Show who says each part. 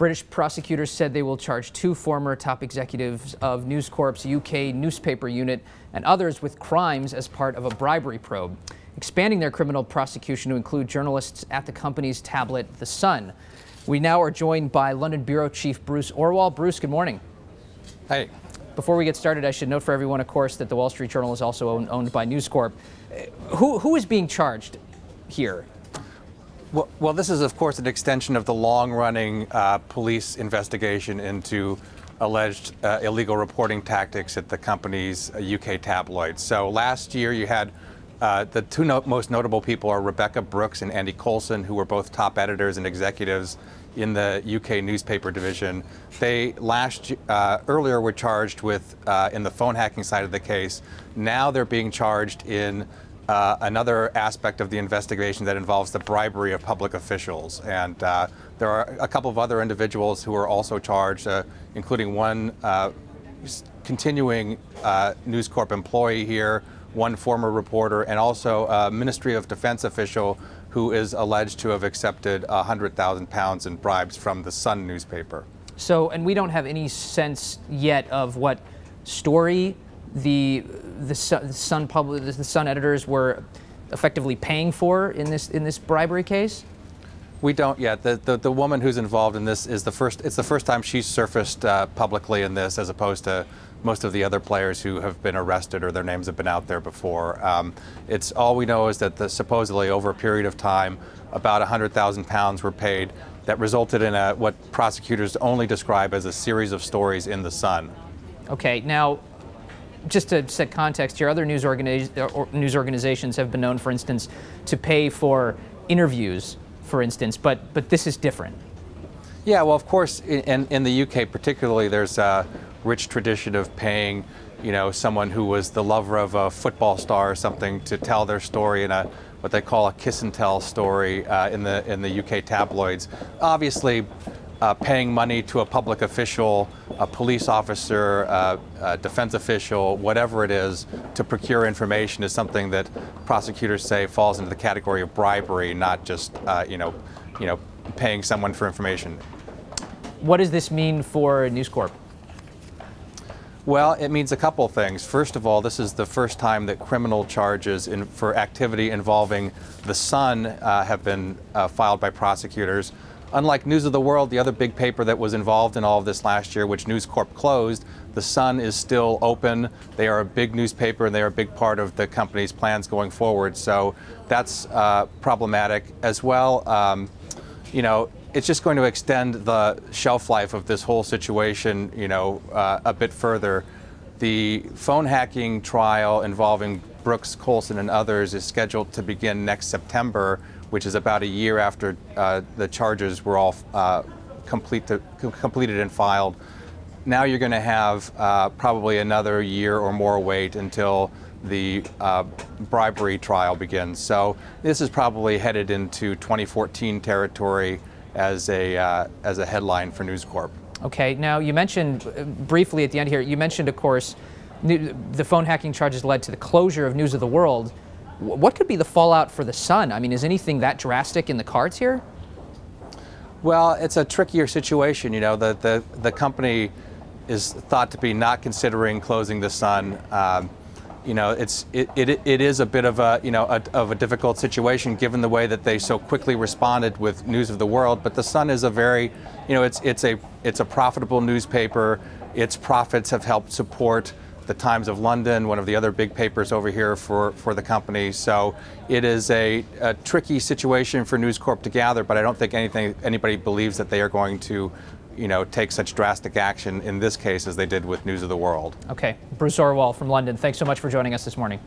Speaker 1: British prosecutors said they will charge 2 former top executives of News Corp's UK newspaper unit and others with crimes as part of a bribery probe, expanding their criminal prosecution to include journalists at the company's tablet, The Sun. We now are joined by London Bureau Chief Bruce Orwell. Bruce, good morning.
Speaker 2: Hey.
Speaker 1: Before we get started, I should note for everyone, of course, that the Wall Street Journal is also owned by News Corp. Who is being charged here?
Speaker 2: Well, this is, of course, an extension of the long-running police investigation into alleged illegal reporting tactics at the company's UK tabloids. So last year you had the two most notable people are Rebecca Brooks and Andy Coulson, who were both top editors and executives in the UK newspaper division. They earlier were charged with in the phone hacking side of the case. Now they're being charged in another aspect of the investigation that involves the bribery of public officials. And there are a couple of other individuals who are also charged, including one continuing News Corp employee here, one former reporter, and also a Ministry of Defense official who is alleged to have accepted £100,000 in bribes from the Sun newspaper.
Speaker 1: So, and we don't have any sense yet of what story the Sun editors were effectively paying for in this bribery case?
Speaker 2: We don't yet. The woman who's involved in this is it's the first time she's surfaced publicly in this, as opposed to most of the other players who have been arrested or their names have been out there before. It's all we know is that supposedly over a period of time, about £100,000 were paid that resulted in what prosecutors only describe as a series of stories in the Sun.
Speaker 1: Okay, now, just to set context here, other news organizations have been known, for instance, to pay for interviews, for instance, but this is different.
Speaker 2: Yeah, well, of course, in the UK particularly, there's a rich tradition of paying, someone who was the lover of a football star or something to tell their story in what they call a kiss and tell story in the UK tabloids. Obviously, paying money to a public official, a police officer, a defense official, whatever it is, to procure information is something that prosecutors say falls into the category of bribery, not just paying someone for information.
Speaker 1: What does this mean for News Corp?
Speaker 2: Well, it means a couple of things. First of all, this is the first time that criminal charges for activity involving the Sun have been filed by prosecutors. Unlike News of the World, the other big paper that was involved in all of this last year, which News Corp closed, the Sun is still open. They are a big newspaper, and they are a big part of the company's plans going forward. So that's problematic as well. It's just going to extend the shelf life of this whole situation, a bit further. The phone hacking trial involving Brooks, Coulson, and others is scheduled to begin next September, which is about a year after the charges were all completed and filed. Now you're going to have probably another year or more wait until the bribery trial begins. So this is probably headed into 2014 territory as a headline for News Corp.
Speaker 1: Okay, now you mentioned briefly at the end here, you mentioned, of course, the phone hacking charges led to the closure of News of the World. What could be the fallout for the Sun? I mean, is anything that drastic in the cards here?
Speaker 2: Well, it's a trickier situation. The company is thought to be not considering closing the Sun. It is a bit of a difficult situation given the way that they so quickly responded with News of the World. But the Sun is a very, it's a profitable newspaper. Its profits have helped support the Times of London, one of the other big papers over here for the company. So it is a tricky situation for News Corp to gather, but I don't think anybody believes that they are going to take such drastic action in this case as they did with News of the World.
Speaker 1: Okay. Bruce Orwell from London, thanks so much for joining us this morning.